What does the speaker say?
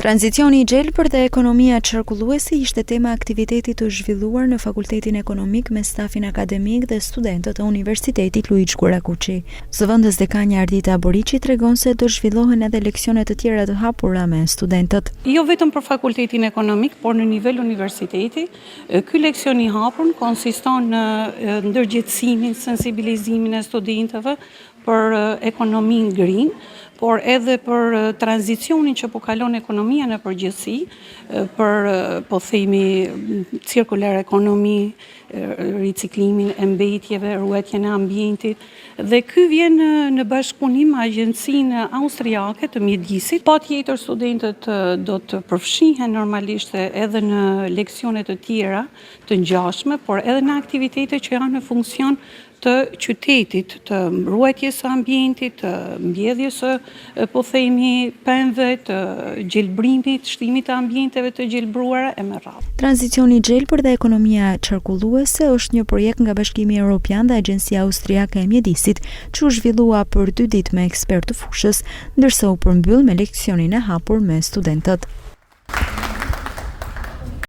Tranzicioni i gjelbër dhe ekonomia qarkulluese ishte tema aktivitetit të zhvilluar në Fakultetin Ekonomik me stafin akademik dhe studentët e Universitetit Luiç Gurakuçi. Zëvendës dekanja Ardita Boriçi tregon se do zhvillohen edhe leksione të tjera të hapura me studentët. Jo vetëm për Fakultetin Ekonomik, por në nivel universiteti, ky leksion i hapur konsiston në ndërgjegjësimin, sensibilizimin e studentëve për ekonominë green, por edhe për tranzicionin që po kalon ekonomia në përgjithësi, për po themi cirkular ekonomi, riciklimin e mbetjeve, ruajtjen e ambientit, dhe ky vjen në bashkëpunim me agjencinë austriake të mjedisit. Patjetër studentët do të përfshihen normalisht edhe në leksione të tjera të ngjashme, por edhe në aktivitete që janë në funksion të qytetit, të ruajtjes së ambientit, të mbjedhjes së po themi pemëve, të gjelbrimit, shtimit të ambienteve të gjelbruara e me radhë. Tranzicioni i gjelbër dhe ekonomia qarkulluese është një projekt nga Bashkimi Evropian dhe Agjencia Austriake e Mjedisit, që u zhvillua për 2 ditë me ekspertë të fushës, ndërsa u përmbyll me leksionin e hapur me studentët.